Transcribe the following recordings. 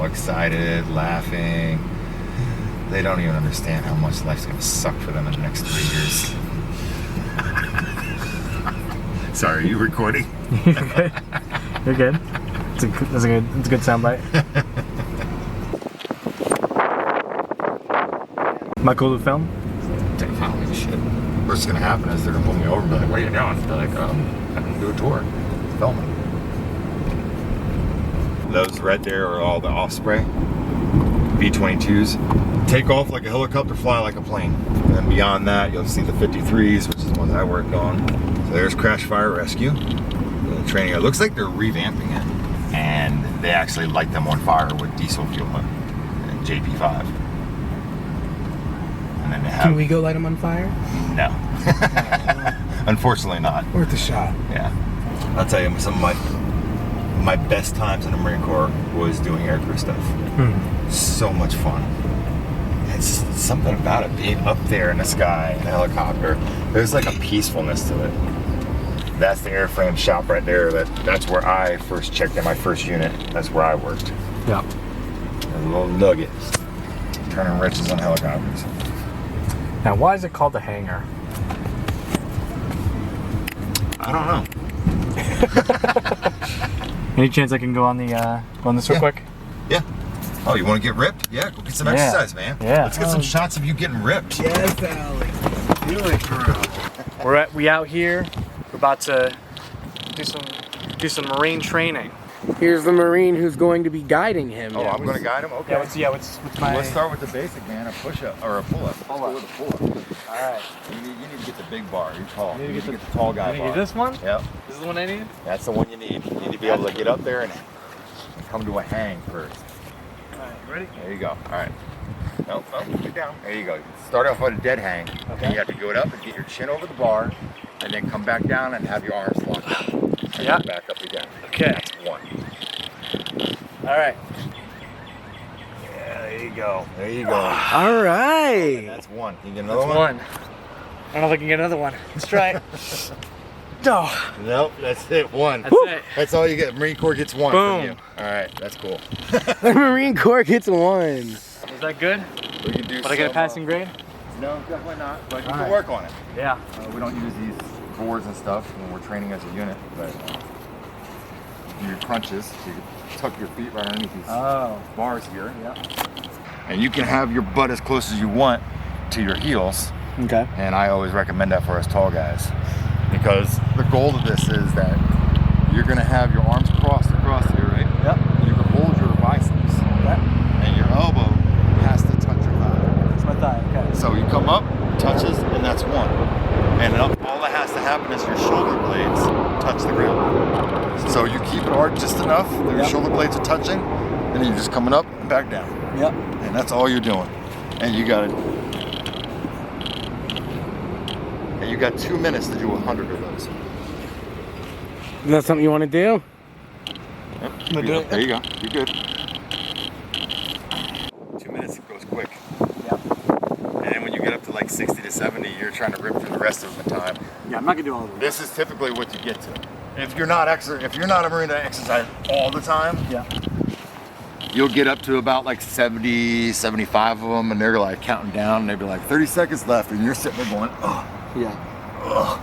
excited, laughing. They don't even understand how much life's gonna suck for them in the next 3 years. Sorry, are you recording? You're good. You're good. It's a good soundbite. Am I cool to film? Technology shit. What's gonna happen is they're gonna pull me over and be like, "What are you doing?" I'll be like, "I'm gonna do a tour, filming." Those right there are all the Osprey V-22s. Take off like a helicopter, fly like a plane. And then beyond that, you'll see the 53s, which is the ones I worked on. So there's Crash Fire Rescue. The training. It looks like they're revamping it, and they actually light them on fire with diesel fuel and JP5. And then they have. Can we go light them on fire? No. Unfortunately not. Worth a shot. Yeah. I'll tell you, some of my best times in the Marine Corps was doing aircrew stuff. So much fun. It's something about it, being up there in the sky in a helicopter. There's like a peacefulness to it. That's the airframe shop right there. That's where I first checked in my first unit. That's where I worked. Yeah. A little nugget. Turning wrenches on helicopters. Now, why is it called the hangar? I don't know. Any chance I can go on this real quick? Yeah. Oh, you want to get ripped? Yeah, go get some exercise, man. Yeah. Let's get some shots of you getting ripped. Yes, Alex. Do it, bro. We out here. We're about to do some Marine training. Here's the Marine who's going to be guiding him. Oh, I'm going to guide him? Okay. What's my... Let's start with the basic, man. A push-up, or a pull-up. Let's go with a pull-up. All right. You need to get the big bar. You're tall. You need to get the tall guy You bar. need this one? Yep. This is the one I need? That's the one you need. You need to be able to get up there and come to a hang first. All right, ready? There you go. All right. Nope, get down. There you go. Start off with a dead hang. Okay. And you have to go up and get your chin over the bar, and then come back down and have your arms locked up. And Yeah. Back up again. Okay. That's one. All right. Yeah, there you go. There you go. All right. That's one. Can you get another That's one. I don't know if I can get another one. Let's try it. No. Nope, that's it. One. That's it. That's all you get. Marine Corps gets one Boom. from you. All right, that's cool. The Marine Corps gets one. Is that good? We can do. Would I get a passing grade? No, definitely not. But you All can right. work on it. Yeah. We don't use these boards and stuff when we're training as a unit, but do your crunches. So you can tuck your feet right underneath these bars here. Yeah. And you can have your butt as close as you want to your heels. Okay. And I always recommend that for us tall guys, because the goal of this is that you're going to have your arms crossed across here, right? Yep. You can hold your biceps, Okay. and your elbow has to touch your thigh. That's my thigh. Okay. So you come up, touches, and that's one. And all that has to happen is your shoulder blades touch the ground. So you keep it arched just enough that your shoulder blades are touching, and then you're just coming up and back down. Yep. And that's all you're doing. And you got 2 minutes to do 100 of those. Is that something you want to do? Yep. gonna do it. There you go. You're good. 2 minutes, it goes quick. Yep. And then when you get up to like 60 to 70, you're trying to rip through the rest of the time. Yeah, I'm not gonna do all of them. This is typically what you get to. If you're not a Marine that exercise all the time, Yeah. you'll get up to about like 70, 75 of them, and they're like counting down, and they'll be like 30 seconds left, and you're sitting there going, oh, Yeah. oh,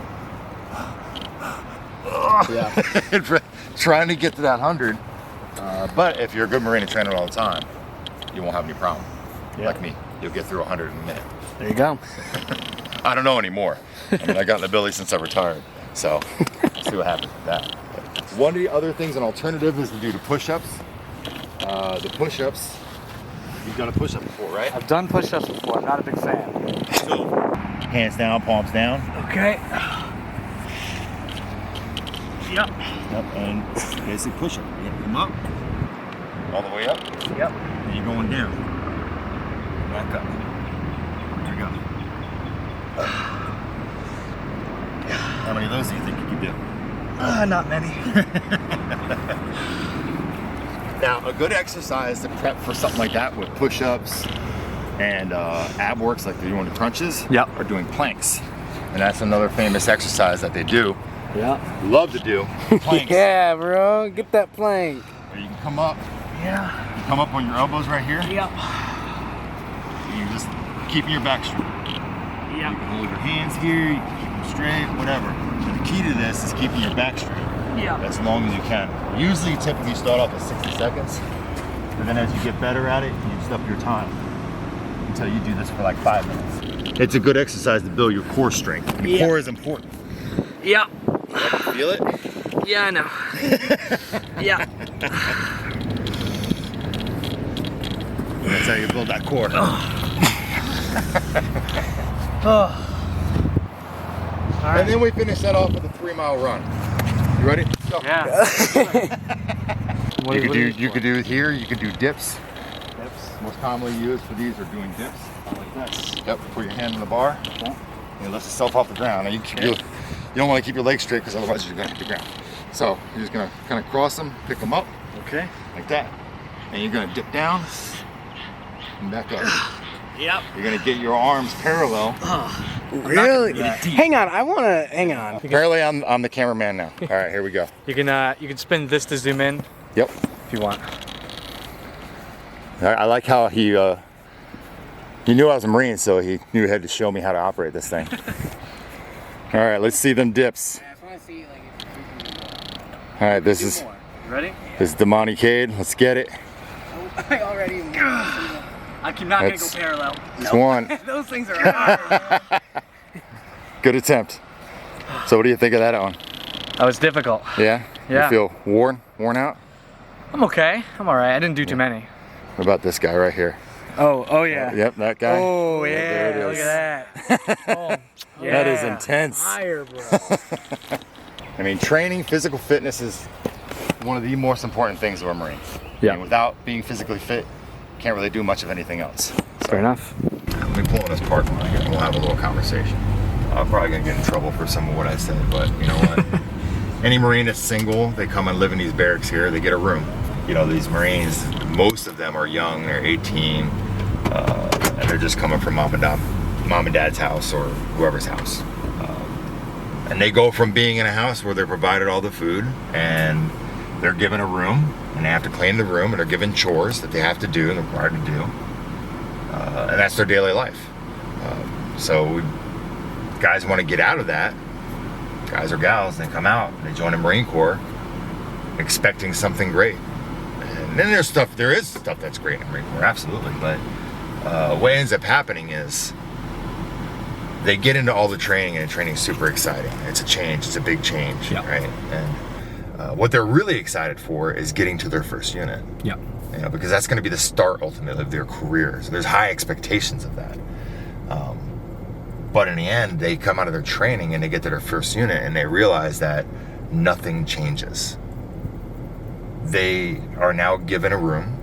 Yeah. trying to get to that 100. But if you're a good Marine and train it all the time, you won't have any problem. Yeah. Like me, you'll get through 100 in a minute. There you go. I don't know anymore. I mean, I got in the ability since I retired, so we'll see what happens with that. One of the other things, an alternative, is to do the push-ups. The push-ups, you've done a push-up before, right? I've done push-ups before. I'm not a big fan. So, hands down, palms down. Okay. Yep. Yep, and basic push-up. You come up, all the way up. Yep. And you're going down. Back up. There you go. How many of those do you think you can do? Not many. Now, a good exercise to prep for something like that with push-ups and ab works like they're doing the crunches, Yep. are doing planks. And that's another famous exercise that they do. Yeah. Love to do. Planks. Yeah, bro. Get that plank. Where you can come up, Yeah. You come up on your elbows right here. Yep. And you're just keeping your back straight. Yep. You can hold your hands here, you can keep them straight, whatever. But the key to this is keeping your back straight. Yeah. As long as you can. Usually you typically start off at 60 seconds. And then as you get better at it, you just up your time. Until you do this for like 5 minutes. It's a good exercise to build your core strength. Your core is important. Yep. Feel it? Yeah, I know. Yeah. That's how you build that core. Oh. All right. And then we finish that off with a 3-mile run. You ready? Let's go. Yeah. You could do it here. You could do dips. Most commonly used for these are doing dips. Like this. Yep. Put your hand on the bar. Okay. And lift yourself off the ground. Now you don't want to keep your legs straight because otherwise you're going to hit the ground. So you're just going to kind of cross them, pick them up. Okay. Like that. And you're going to dip down and back up. Yep. You're going to get your arms parallel. Really? Hang on. I want to hang on. Apparently I'm the cameraman now. All right, here we go. You can spin this to zoom in. Yep. If you want. I like how he knew I was a Marine, so he knew he had to show me how to operate this thing. All right, let's see them dips. I just want to see like if you can do more. All right, this is You ready? the Monte Cade. Let's get it. I already. I'm not gonna go parallel. It's one. Those things are hard. Good attempt. So what do you think of that one? That was difficult. Yeah? Yeah. You feel worn out? I'm okay. I'm all right. I didn't do too many. What about this guy right here? Oh yeah. Yep, that guy. Oh yeah. There it Look is. at that. Oh, yeah. That is intense. Fire, bro. I mean, training, physical fitness is one of the most important things of a Marine. Yeah. I mean, without being physically fit, can't really do much of anything else. Fair enough. Let me pull in this parking lot here and we'll have a little conversation. I'm probably gonna get in trouble for some of what I said, but you know what? Any Marine that's single, they come and live in these barracks here, they get a room. You know, these Marines, most of them are young, they're 18, and they're just coming from mom and dad's house or whoever's house. And they go from being in a house where they're provided all the food and they're given a room and they have to clean the room and they're given chores that they have to do and they're required to do. And that's their daily life. So guys want to get out of that, guys or gals, they come out and they join the Marine Corps expecting something great. And then there is stuff that's great in the Marine Corps, absolutely. But what ends up happening is they get into all the training and the training's super exciting. It's a change, it's a big change, right? And what they're really excited for is getting to their first unit. Yeah. You know, because that's going to be the start ultimately of their career. So there's high expectations of that. But in the end, they come out of their training and they get to their first unit and they realize that nothing changes. They are now given a room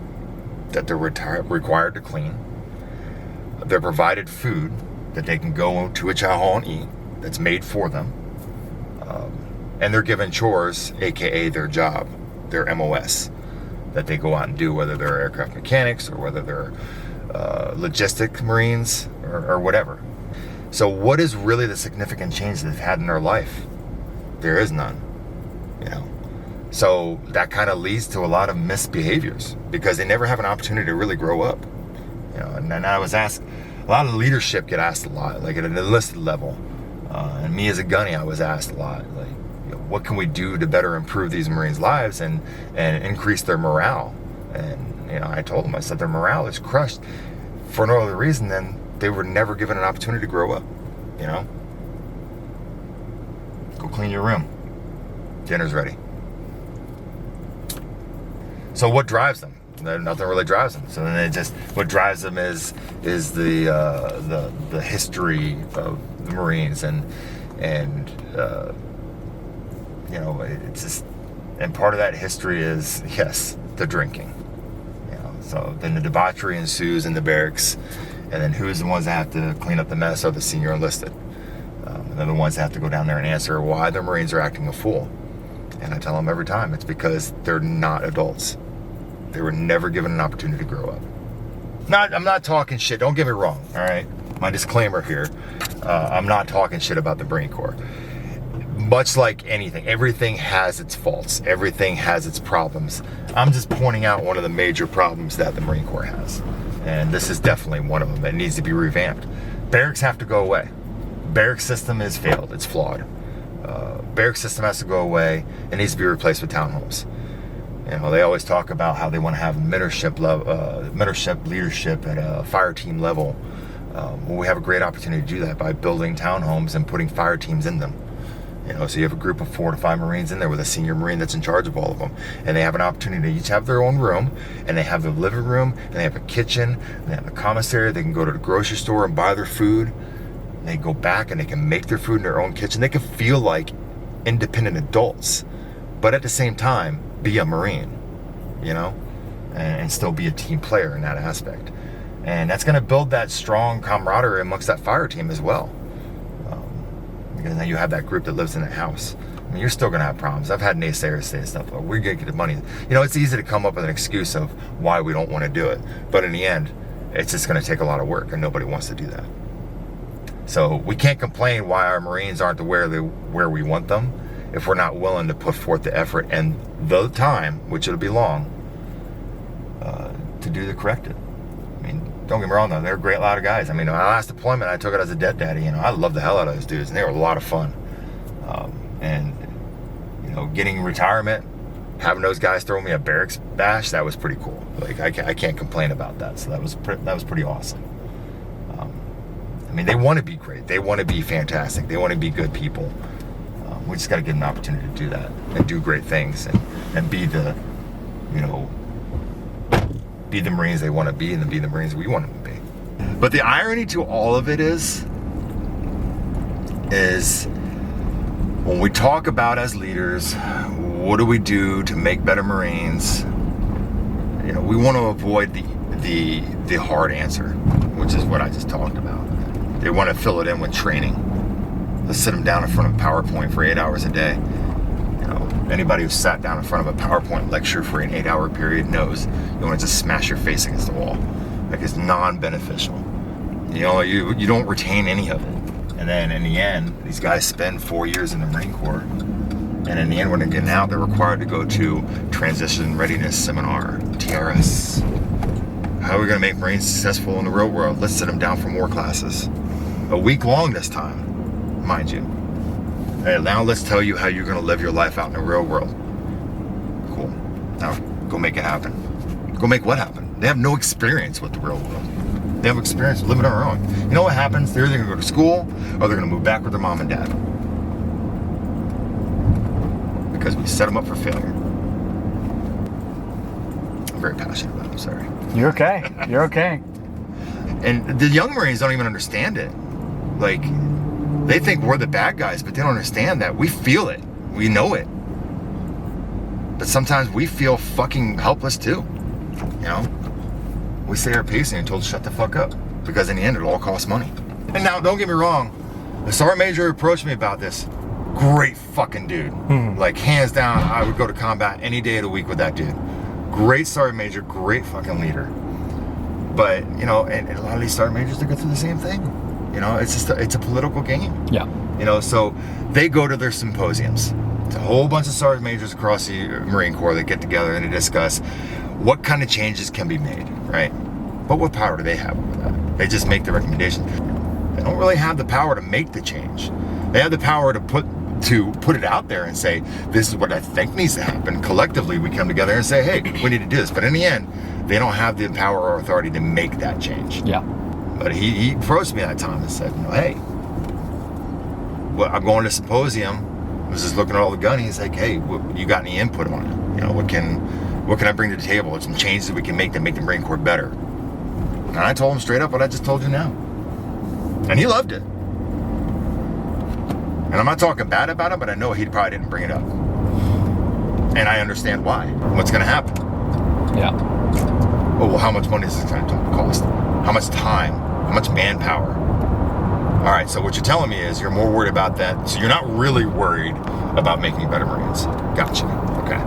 that they're required to clean. They're provided food that they can go to a chow hall and eat that's made for them. And they're given chores, aka their job, their MOS, that they go out and do, whether they're aircraft mechanics or whether they're logistic Marines or whatever. So what is really the significant change they've had in their life? There is none, you know. So that kind of leads to a lot of misbehaviors because they never have an opportunity to really grow up, you know. And then I was asked, a lot of leadership get asked a lot, like at an enlisted level. And me as a gunny, I was asked a lot, like, you know, what can we do to better improve these Marines' lives and increase their morale? And you know, I told them, I said their morale is crushed for no other reason than they were never given an opportunity to grow up, you know? Go clean your room. Dinner's ready. So what drives them? Nothing really drives them. So then it just, what drives them is the history of the Marines and you know, it's just, and part of that history is, yes, the drinking. You know, so then the debauchery ensues in the barracks. And then who's the ones that have to clean up the mess are the senior enlisted. And they're the ones that have to go down there and answer why the Marines are acting a fool. And I tell them every time, it's because they're not adults. They were never given an opportunity to grow up. I'm not talking shit, don't get me wrong, all right? My disclaimer here, I'm not talking shit about the Marine Corps. much like anything, everything has its faults. Everything has its problems. I'm just pointing out one of the major problems that the Marine Corps has. And this is definitely one of them that needs to be revamped. Barracks have to go away. Barracks system is failed. It's flawed. Barracks system has to go away. It needs to be replaced with townhomes. You know, they always talk about how they want to have mentorship leadership at a fire team level. Well, we have a great opportunity to do that by building townhomes and putting fire teams in them. You know, so you have a group of 4 to 5 Marines in there with a senior Marine that's in charge of all of them. And they have an opportunity to each have their own room, and they have the living room, and they have a kitchen, and they have a commissary. They can go to the grocery store and buy their food. They go back and they can make their food in their own kitchen. They can feel like independent adults, but at the same time, be a Marine, you know, and still be a team player in that aspect. And that's going to build that strong camaraderie amongst that fire team as well. Because now you have that group that lives in that house. I mean, you're still going to have problems. I've had naysayers say stuff like, we're going to get the money. You know, it's easy to come up with an excuse of why we don't want to do it. But in the end, it's just going to take a lot of work, and nobody wants to do that. So we can't complain why our Marines aren't where we want them if we're not willing to put forth the effort and the time, which it'll be long, to do the corrective. I mean, don't get me wrong though, they're a great lot of guys. I mean, my last deployment, I took it as a debt daddy. You know, I love the hell out of those dudes, and they were a lot of fun. And you know, getting retirement, having those guys throw me a barracks bash, that was pretty cool. Like I can't complain about that. So that was pretty awesome. I mean, they want to be great. They want to be fantastic. They want to be good people. We just got to give them an opportunity to do that and do great things and be the, you know, be the Marines they want to be and be the Marines we want them to be. But the irony to all of it is when we talk about as leaders, what do we do to make better Marines? You know, we want to avoid the hard answer, which is what I just talked about. They want to fill it in with training. Let's sit them down in front of a PowerPoint for 8 hours a day. You know, anybody who's sat down in front of a PowerPoint lecture for an 8-hour period knows you want to just smash your face against the wall. Like, it's non-beneficial. You know, you don't retain any of it. And then in the end, these guys spend 4 years in the Marine Corps. And in the end, when they're getting out, they're required to go to Transition Readiness Seminar, TRS. How are we going to make Marines successful in the real world? Let's sit them down for more classes. A week long this time, mind you. Hey, now let's tell you how you're going to live your life out in the real world. Cool. Now, go make it happen. Go make what happen? They have no experience with the real world. They have experience living on their own. You know what happens? They're either going to go to school or they're going to move back with their mom and dad. Because we set them up for failure. I'm very passionate about it, I'm sorry. You're okay. You're okay. And the young Marines don't even understand it. Like, they think we're the bad guys, but they don't understand that. We feel it. We know it. But sometimes we feel fucking helpless too. You know? We say our piece and you're told to shut the fuck up. Because in the end, it all costs money. And now, don't get me wrong. The Sergeant Major approached me about this. Great fucking dude. Like, hands down, I would go to combat any day of the week with that dude. Great Sergeant Major, great fucking leader. But, you know, and a lot of these Sergeant Majors, they go through the same thing. You know, it's just it's a political game. Yeah. You know, so they go to their symposiums. It's a whole bunch of Sergeant Majors across the Marine Corps that get together and they discuss what kind of changes can be made, right? But what power do they have over that? They just make the recommendation. They don't really have the power to make the change. They have the power to put it out there and say, this is what I think needs to happen. Collectively, we come together and say, hey, we need to do this. But in the end, they don't have the power or authority to make that change. Yeah. But he approached me that time and said, you know, hey, well, I'm going to a symposium. I was just looking at all the gun. He's like, hey, you got any input on it? You know, what can I bring to the table? Some changes that we can make to make the Marine Corps better. And I told him straight up what I just told you now. And he loved it. And I'm not talking bad about him, but I know he probably didn't bring it up. And I understand why. What's going to happen? Yeah. Oh, well, how much money is this going to cost? How much time? How much manpower? All right, so what you're telling me is you're more worried about that. So you're not really worried about making better Marines. Gotcha. Okay.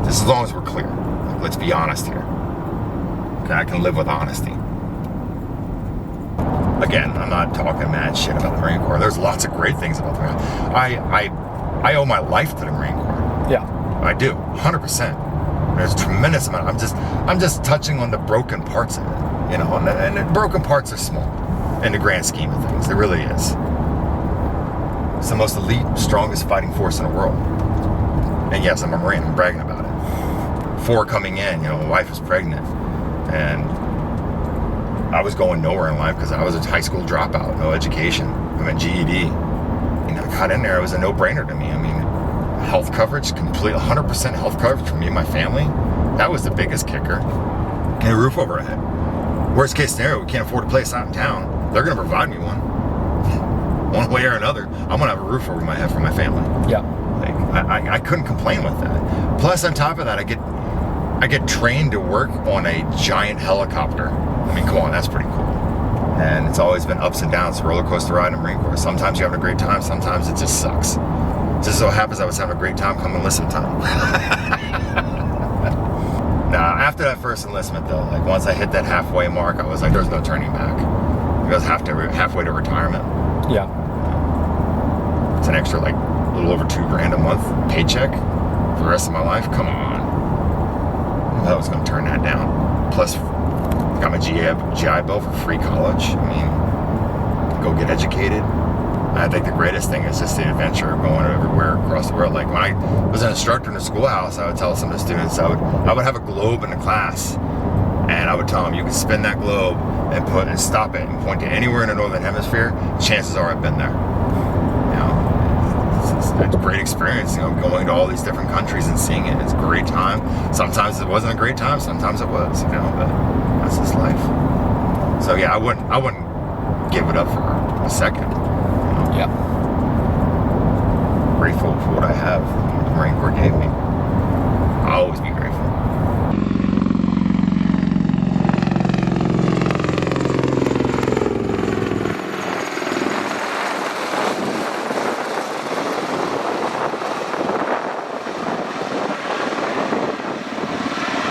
Just as long as we're clear. Like, let's be honest here. Okay, I can live with honesty. again, I'm not talking mad shit about the Marine Corps. There's lots of great things about the Marine Corps. I owe my life to the Marine Corps. Yeah. I do, 100%. There's a tremendous amount. I'm just touching on the broken parts of it, you know. And the broken parts are small in the grand scheme of things. There really is. It's the most elite, strongest fighting force in the world. And yes, I'm a Marine. I'm bragging about it. Before coming in, you know, my wife was pregnant, and I was going nowhere in life because I was a high school dropout, no education. I'm a GED. You know, I got in there. It was a no-brainer to me. I mean, health coverage, complete 100% health coverage for me and my family. That was the biggest kicker. And a roof over our head. Worst case scenario, we can't afford a place out in town. They're going to provide me one way or another. I'm going to have a roof over my head for my family. Yeah. Like, I couldn't complain with that. Plus, on top of that, I get trained to work on a giant helicopter. I mean, come on, that's pretty cool. And it's always been ups and downs, roller coaster ride in the Marine Corps. Sometimes you're having a great time, sometimes it just sucks. Just so happens I was having a great time coming enlistment time. Nah, after that first enlistment though, like once I hit that halfway mark, I was like, there's no turning back. It was halfway to retirement. Yeah. It's an extra like a little over $2,000 a month paycheck for the rest of my life. Come on. I was going to turn that down. Plus, got my GI Bill for free college. I mean, go get educated. I think the greatest thing is just the adventure of going everywhere across the world. Like when I was an instructor in the schoolhouse, I would tell some of the students, I would have a globe in the class, and I would tell them, you can spin that globe and stop it and point to anywhere in the northern hemisphere. Chances are I've been there. You know, it's a great experience. You know, going to all these different countries and seeing it. It's a great time. Sometimes it wasn't a great time. Sometimes it was. You know, but that's just life. So yeah, I wouldn't give it up for a second. Yeah. Grateful for what I have, what the Marine Corps gave me. I'll always be grateful.